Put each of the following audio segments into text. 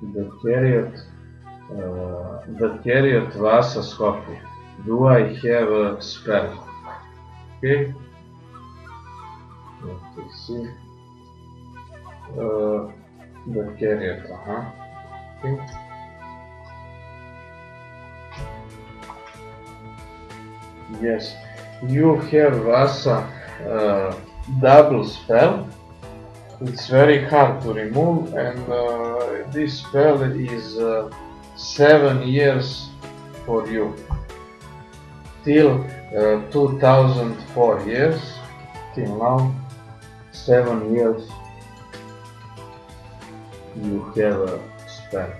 The carrot Vasa Skopje. Do I have a spell? Okay. Let me see. The carrot. Okay. Yes. You have Vasa double spell. It's very hard to remove, and this spell is 7 years for you. Till 2004 years, till now, 7 years you have a spell.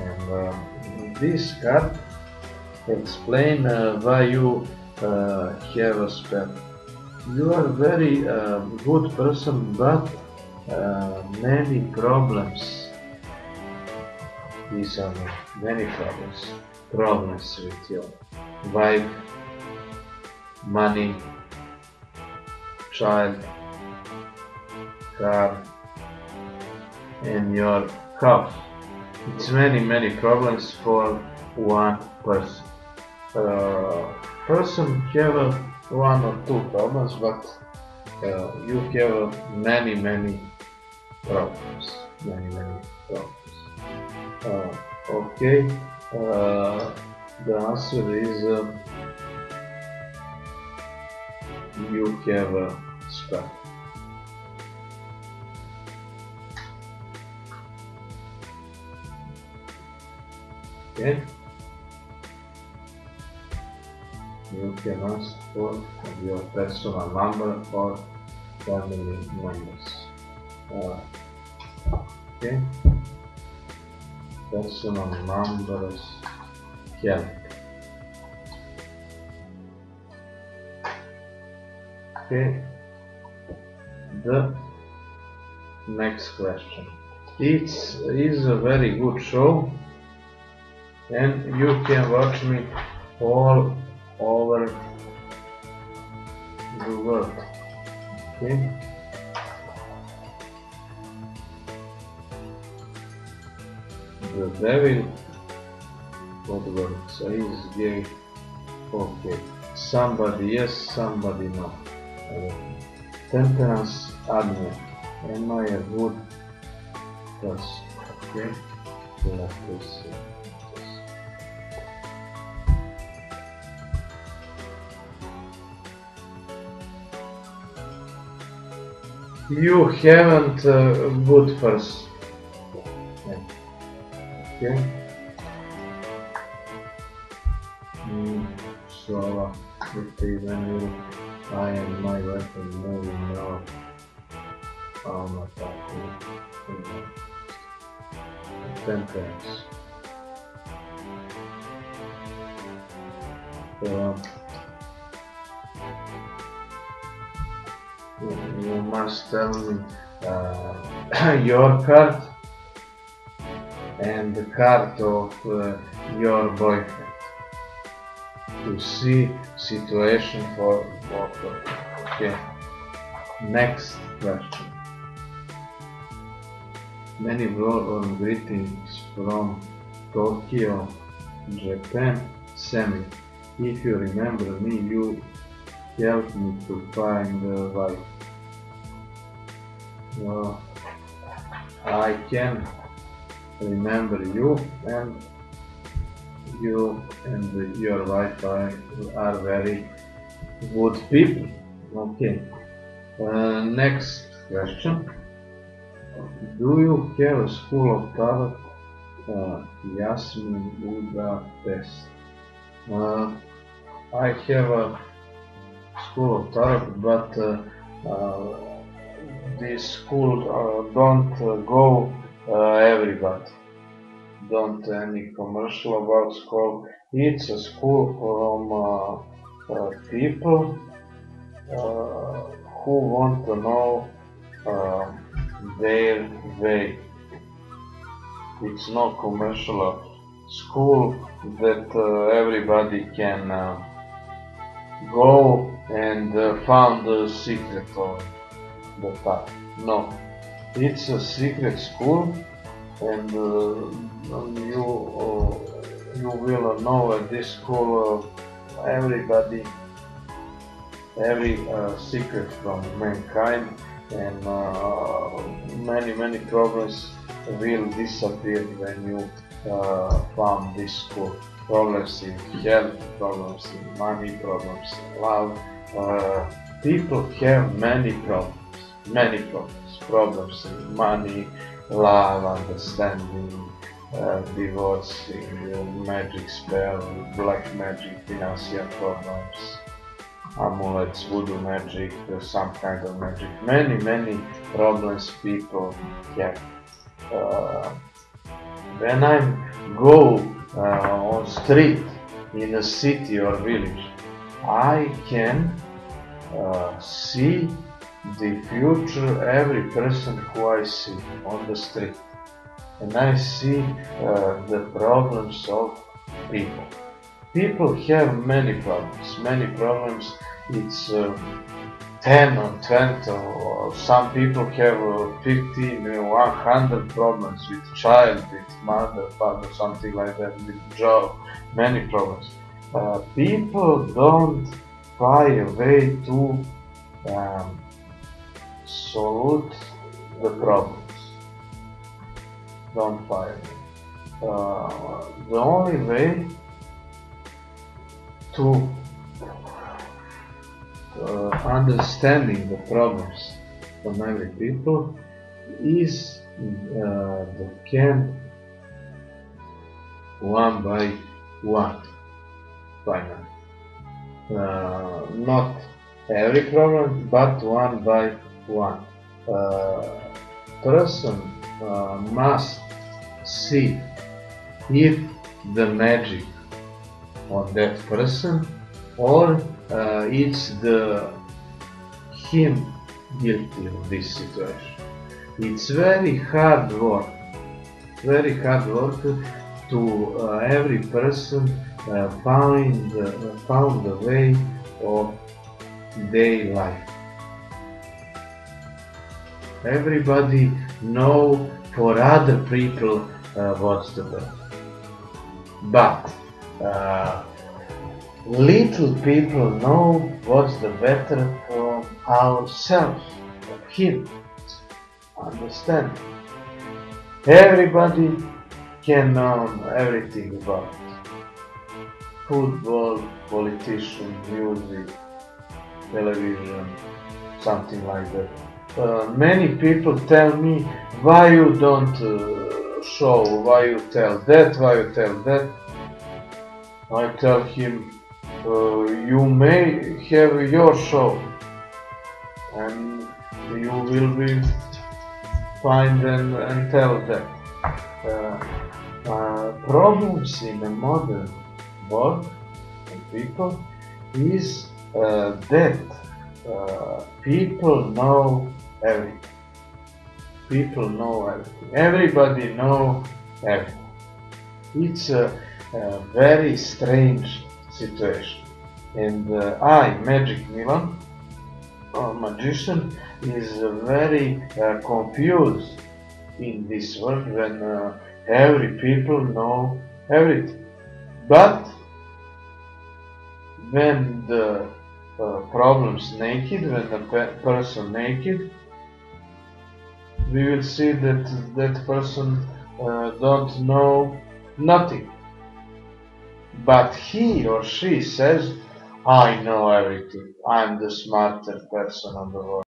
And this card explain why you have a spell. You are very good person, but many problems. These are many problems. Problems with your wife, money, child, car, and your health. It's many problems for one person. Person have one or two problems, but you have many problems. Many problems. Okay. The answer is you have a spell. Okay. You can ask for your personal number or family members. Okay. Personal numbers help. Okay. The next question. It is a very good show, and you can watch me all over the world. Okay. The devil, what word says gay. Okay. Somebody yes, somebody no. Temperance Agnes. Am I a good person? Okay. Let us see. You haven't a good person. Okay. So, if even I and my wife are moving now, I'm not talking. Temperance. You must tell me your card and the card of your boyfriend to see situation for both of you. Okay. Next question. Many warm greetings from Tokyo, Japan. Sammy, if you remember me, you helped me to find a wife. I can remember you and your wife are very good people. Okay. Next question. Do you have a school of tarot? Yasmin Budapest. I have a school of tarot, but this school don't go everybody. Don't any commercial about school. It's a school from people who want to know their way. It's not commercial school that everybody can go and found the secret of the path. No, it's a secret school and you will know at this school everybody, every secret from mankind, and many problems will disappear when you found this school. Problems in health, problems in money, problems in love. People have many problems in money, love, understanding, divorcing, magic spell, black magic, financial problems, amulets, voodoo magic, some kind of magic. Many problems people have. Uh, when I go on street in a city or village, I can see the future every person who I see on the street, and I see the problems of people. People have many problems. It's 10 or 20, or some people have 15, 100 problems with child, with mother, father, something like that, with job, many problems. People don't find a way to solve the problems. Don't find it. The only way to understanding the problems from every people is the can one by one finally. Not every problem, but one by one. Person must see if the magic on that person, or it's the him guilty of this situation. It's very hard work to every person found the way of their life. Everybody know for other people what's the best, but little people know what's the better for ourselves, for him. Understand? Everybody can know everything about football, politician, music, television, something like that. Many people tell me, why you don't show, why you tell that, why you tell that. I tell him, you may have your show, and you will be fine and tell that. Problems in a modern world and people is that people know everything. People know everything. Everybody know everything. It's a very strange situation. And I, Magic Milan, a magician, is very confused in this world when every people know everything. But when the problems naked, when the person naked, we will see that that person don't know nothing. But he or she says, I know everything. I'm the smarter person on the world.